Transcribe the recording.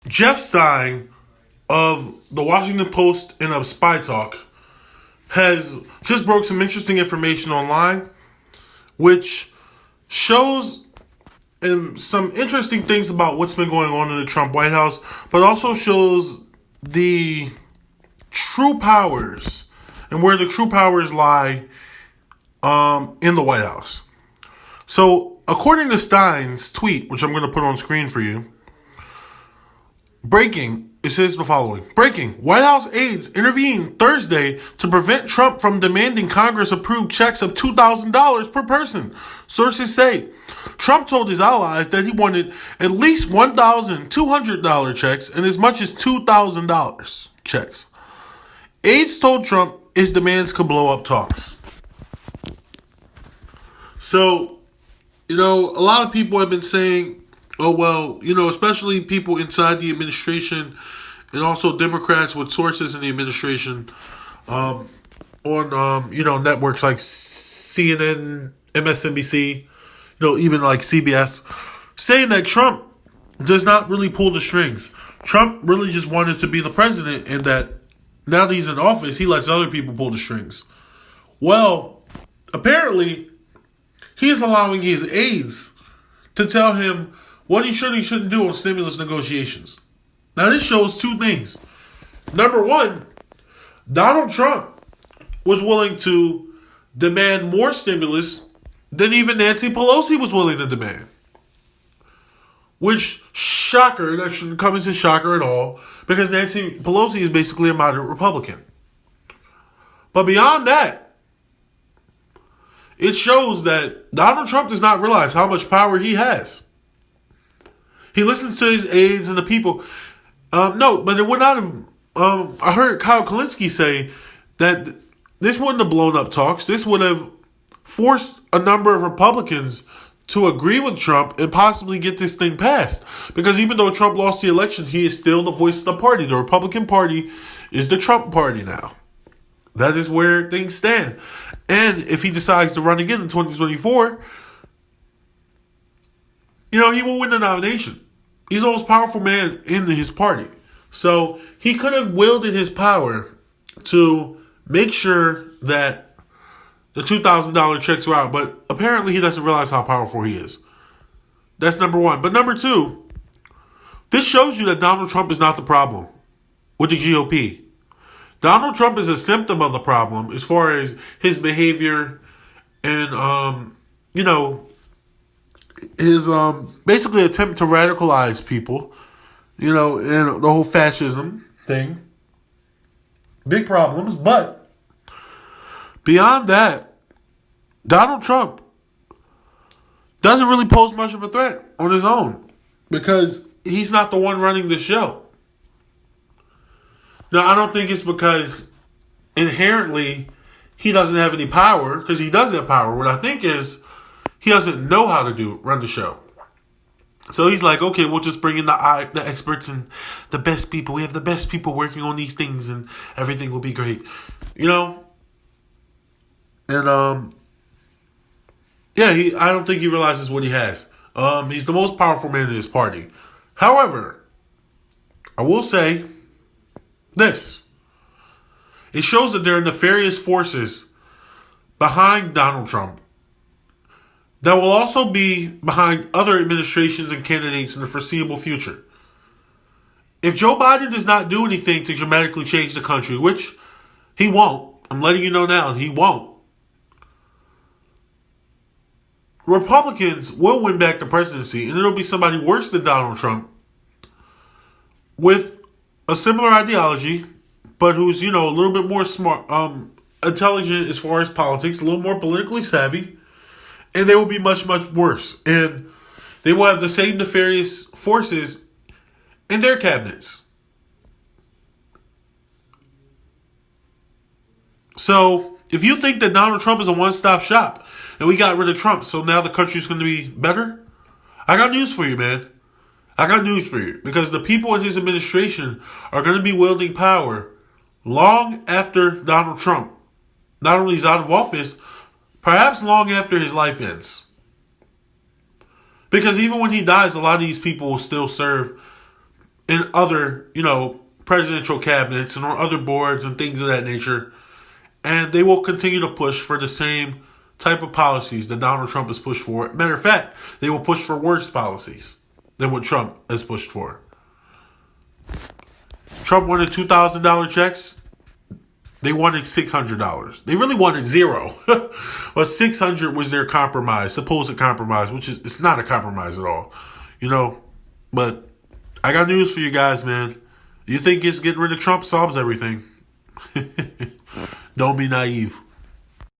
Jeff Stein of the Washington Post and of Spy Talk has just broke some interesting information online, which shows some interesting things about what's been going on in the Trump White House, but also shows the true powers and where the true powers lie in the White House. So, according to Stein's tweet, which I'm going to put on screen for you, breaking, it says the following. Breaking, White House aides intervened Thursday to prevent Trump from demanding Congress approve checks of $2,000 per person. Sources say Trump told his allies that he wanted at least $1,200 checks and as much as $2,000 checks. Aides told Trump his demands could blow up talks. So, a lot of people have been saying, oh, well, especially people inside the administration and also Democrats with sources in the administration on, networks like CNN, MSNBC, even like CBS, saying that Trump does not really pull the strings. Trump really just wanted to be the president, and that now that he's in office, he lets other people pull the strings. Well, apparently, he is allowing his aides to tell him what he should and shouldn't do on stimulus negotiations. Now, this shows two things. Number one, Donald Trump was willing to demand more stimulus than even Nancy Pelosi was willing to demand. Which, shocker, that shouldn't come as a shocker at all, because Nancy Pelosi is basically a moderate Republican. But beyond that, it shows that Donald Trump does not realize how much power he has. He listens to his aides and the people. But it would not have... I heard Kyle Kulinski say that this wouldn't have blown up talks. This would have forced a number of Republicans to agree with Trump and possibly get this thing passed. Because even though Trump lost the election, he is still the voice of the party. The Republican Party is the Trump Party now. That is where things stand. And if he decides to run again in 2024, he will win the nomination. He's the most powerful man in his party. So he could have wielded his power to make sure that the $2,000 checks were out. But apparently he doesn't realize how powerful he is. That's number one. But number two, this shows you that Donald Trump is not the problem with the GOP. Donald Trump is a symptom of the problem as far as his behavior and, his basically attempt to radicalize people, and the whole fascism thing. Big problems, but beyond that, Donald Trump doesn't really pose much of a threat on his own because he's not the one running the show. Now, I don't think it's because inherently he doesn't have any power, because he does have power. What I think is he doesn't know how to run the show. So he's like, okay, we'll just bring in the experts and the best people. We have the best people working on these things and everything will be great. And, I don't think he realizes what he has. He's the most powerful man in his party. However, I will say this. It shows that there are nefarious forces behind Donald Trump that will also be behind other administrations and candidates in the foreseeable future. If Joe Biden does not do anything to dramatically change the country, which he won't, I'm letting you know now, he won't, Republicans will win back the presidency, and it'll be somebody worse than Donald Trump with a similar ideology, but who's, a little bit more smart, intelligent as far as politics, a little more politically savvy, and they will be much, much worse. And they will have the same nefarious forces in their cabinets. So, if you think that Donald Trump is a one-stop shop, and we got rid of Trump, so now the country's going to be better, I got news for you, man. I got news for you. Because the people in his administration are going to be wielding power long after Donald Trump not only is out of office, perhaps long after his life ends. Because even when he dies, a lot of these people will still serve in other, presidential cabinets and on other boards and things of that nature. And they will continue to push for the same type of policies that Donald Trump has pushed for. Matter of fact, they will push for worse policies than what Trump has pushed for. Trump wanted $2,000 checks. They wanted $600. They really wanted zero. But $600 was their compromise, supposed compromise, which is it's not a compromise at all. But I got news for you guys, man. You think getting rid of Trump solves everything? Don't be naive.